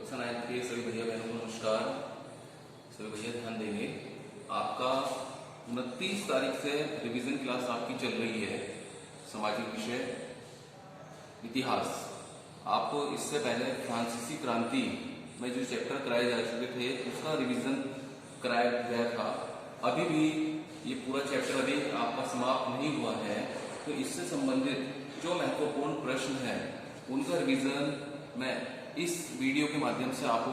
कक्षा 9 के सभी भैया बहनों को नमस्कार। सभी भैया ध्यान देंगे, आपका 29 तारीख से रिवीजन क्लास आपकी चल रही है। सामाजिक विषय इतिहास। आपको इससे पहले फ्रांसीसी क्रांति में जो चैप्टर कराए जा चुके थे उसका रिवीजन कराया गया था। अभी भी ये पूरा चैप्टर अभी आपका समाप्त नहीं हुआ है, तो इससे संबंधित जो महत्वपूर्ण प्रश्न है उनका रिवीजन मैं इस वीडियो के माध्यम से आपको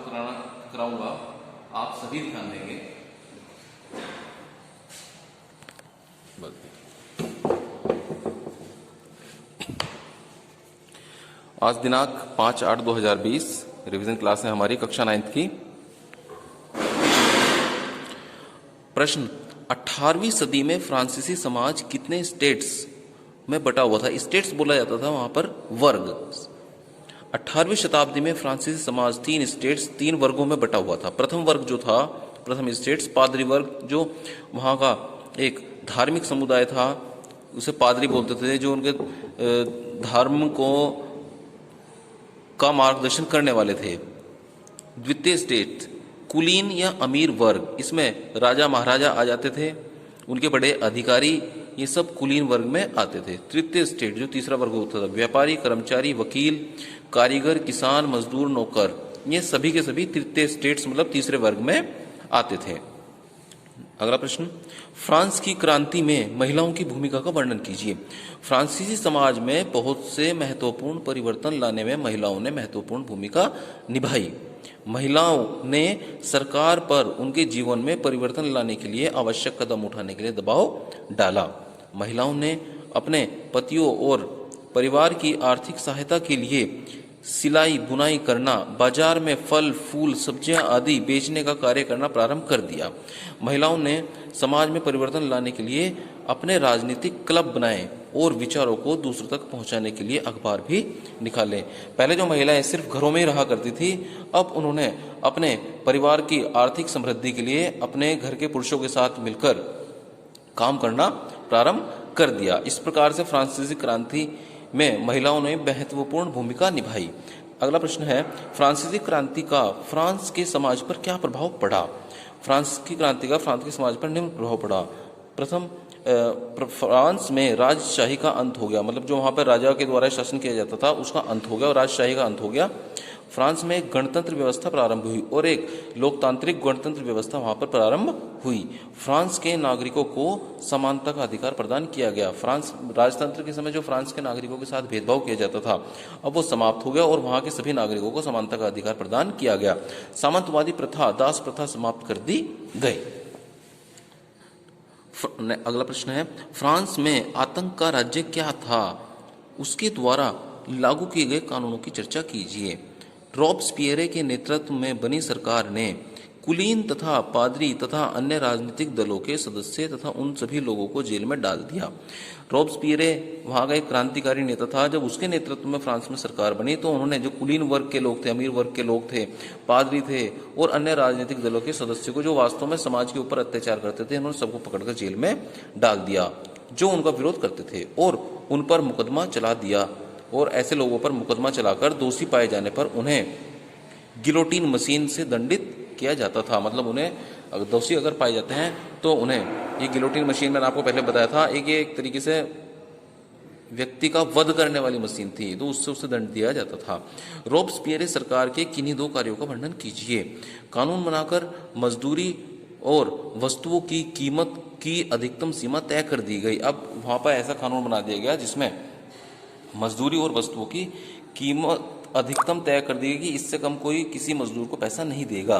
कराऊंगा। आप सभी ध्यान देंगे। आज दिनांक 5/8/2020 रिवीजन क्लास है हमारी कक्षा 9 की। प्रश्न, 18वीं सदी में फ्रांसीसी समाज कितने स्टेट्स में बटा हुआ था? स्टेट्स बोला जाता था वहां पर वर्ग। 18वीं शताब्दी में फ्रांसीसी समाज 3 स्टेट्स 3 वर्गों में बटा हुआ था। प्रथम वर्ग जो था, प्रथम स्टेट्स पादरी वर्ग, जो वहां का एक धार्मिक समुदाय था, उसे पादरी बोलते थे, जो उनके धर्म को का मार्गदर्शन करने वाले थे। द्वितीय स्टेट कुलीन या अमीर वर्ग, इसमें राजा महाराजा आ जाते थे, उनके बड़े अधिकारी, ये सब कुलीन वर्ग में आते थे। तृतीय स्टेट जो तीसरा वर्ग होता था, व्यापारी, कर्मचारी, वकील, कारीगर, किसान, मजदूर, नौकर, ये सभी के सभी तृतीय स्टेट्स मतलब तीसरे वर्ग में आते थे। अगला प्रश्न, फ्रांस की क्रांति में महिलाओं की भूमिका का वर्णन कीजिए। फ्रांसीसी समाज में बहुत से महत्वपूर्ण परिवर्तन लाने में महिलाओं ने महत्वपूर्ण भूमिका निभाई। महिलाओं ने सरकार पर उनके जीवन में परिवर्तन लाने के लिए आवश्यक कदम उठाने के लिए दबाव डाला। महिलाओं ने अपने पतियों और परिवार की आर्थिक सहायता के लिए सिलाई बुनाई करना, बाजार में फल फूल सब्जियां आदि बेचने का कार्य करना प्रारंभ कर दिया। महिलाओं ने समाज में परिवर्तन लाने के लिए अपने राजनीतिक क्लब बनाए और विचारों को दूसरों तक पहुंचाने के लिए अखबार भी निकाले। पहले जो महिलाएं सिर्फ घरों में ही रहा करती थी, अब उन्होंने अपने परिवार की आर्थिक समृद्धि के लिए अपने घर के पुरुषों के साथ मिलकर काम करना प्रारंभ कर दिया। इस प्रकार से फ्रांसीसी क्रांति में महिलाओं ने महत्वपूर्ण भूमिका निभाई। अगला प्रश्न है, फ्रांसीसी क्रांति का फ्रांस के समाज पर क्या प्रभाव पड़ा? फ्रांस की क्रांति का फ्रांस के समाज पर निम्न प्रभाव पड़ा। प्रथम, फ्रांस में राजशाही का अंत हो गया, मतलब जो वहां पर राजा के द्वारा शासन किया जाता था उसका अंत हो गया और राजशाही का अंत हो गया। फ्रांस में एक गणतंत्र व्यवस्था प्रारंभ हुई और एक लोकतांत्रिक गणतंत्र व्यवस्था वहां पर प्रारंभ हुई। फ्रांस के नागरिकों को समानता का अधिकार प्रदान किया गया। फ्रांस राजतंत्र के समय जो फ्रांस के नागरिकों के साथ भेदभाव किया जाता था, अब वो समाप्त हो गया और वहां के सभी नागरिकों को समानता का अधिकार प्रदान किया गया। सामंतवादी प्रथा, दास प्रथा समाप्त कर दी गई। अगला प्रश्न है, फ्रांस में आतंक का राज्य क्या था? उसके द्वारा लागू किए गए कानूनों की चर्चा कीजिए। रॉब्सपियरे के नेतृत्व में बनी सरकार ने कुलीन तथा पादरी तथा अन्य राजनीतिक दलों के सदस्य तथा उन सभी लोगों को जेल में डाल दिया। रॉब्सपियरे वहां का एक क्रांतिकारी नेता था। जब उसके नेतृत्व में फ्रांस में सरकार बनी तो उन्होंने जो कुलीन वर्ग के लोग थे, अमीर वर्ग के लोग थे, पादरी थे और अन्य राजनीतिक दलों के सदस्यों को, जो वास्तव में समाज के ऊपर अत्याचार करते थे, उन्होंने सबको पकड़कर जेल में डाल दिया जो उनका विरोध करते थे, और उन पर मुकदमा चला दिया। और ऐसे लोगों पर मुकदमा चलाकर दोषी पाए जाने पर उन्हें गिलोटिन मशीन से दंडित किया जाता था। मतलब उन्हें दोषी अगर पाए जाते हैं तो उन्हें ये गिलोटिन मशीन, मैंने आपको पहले बताया था, एक तरीके से व्यक्ति का वध करने वाली मशीन थी, तो उससे उसे दंड दिया जाता था। रॉब्सपियरे सरकार के किन्हीं 2 कार्यों का वर्णन कीजिए। कानून बनाकर मजदूरी और वस्तुओं की कीमत की अधिकतम सीमा तय कर दी गई। अब वहां पर ऐसा कानून बना दिया गया जिसमें मजदूरी और वस्तुओं की कीमत अधिकतम तय कर दी गई कि इससे कम कोई किसी मजदूर को पैसा नहीं देगा।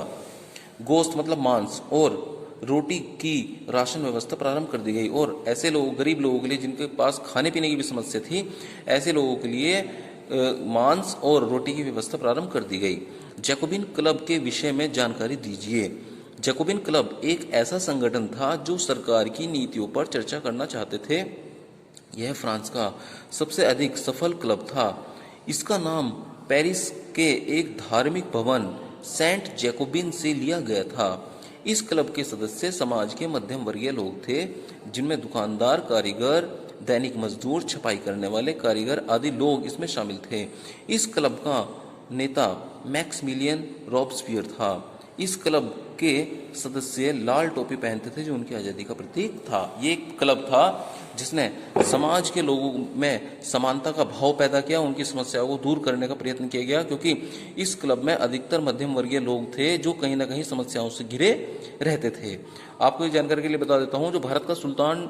गोश्त मतलब मांस और रोटी की राशन व्यवस्था प्रारंभ कर दी गई, और ऐसे लोग, गरीब लोगों के लिए जिनके पास खाने पीने की भी समस्या थी, ऐसे लोगों के लिए मांस और रोटी की व्यवस्था प्रारंभ कर दी गई। जैकोबिन क्लब के विषय में जानकारी दीजिए। जैकोबिन क्लब एक ऐसा संगठन था जो सरकार की नीतियों पर चर्चा करना चाहते थे। यह फ्रांस का सबसे अधिक सफल क्लब था। इसका नाम पेरिस के एक धार्मिक भवन सेंट जैकोबिन से लिया गया था। इस क्लब के सदस्य समाज के मध्यम वर्गीय लोग थे, जिनमें दुकानदार, कारीगर, दैनिक मजदूर, छपाई करने वाले कारीगर आदि लोग इसमें शामिल थे। इस क्लब का नेता मैक्समिलियन रॉबस्पियर था। इस क्लब के सदस्य लाल टोपी पहनते थे जो उनकी आज़ादी का प्रतीक था। ये एक क्लब था जिसने समाज के लोगों में समानता का भाव पैदा किया, उनकी समस्याओं को दूर करने का प्रयत्न किया गया, क्योंकि इस क्लब में अधिकतर मध्यम वर्गीय लोग थे जो कहीं ना कहीं समस्याओं से घिरे रहते थे। आपको ये जानकारी के लिए बता देता हूँ, जो भारत का सुल्तान,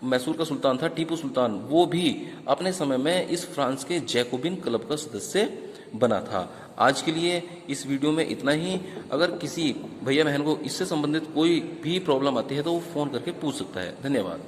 मैसूर का सुल्तान था टीपू सुल्तान, वो भी अपने समय में इस फ्रांस के जैकोबिन क्लब का सदस्य बना था। आज के लिए इस वीडियो में इतना ही। अगर किसी भैया बहन को इससे संबंधित कोई भी प्रॉब्लम आती है तो वो फ़ोन करके पूछ सकता है। धन्यवाद।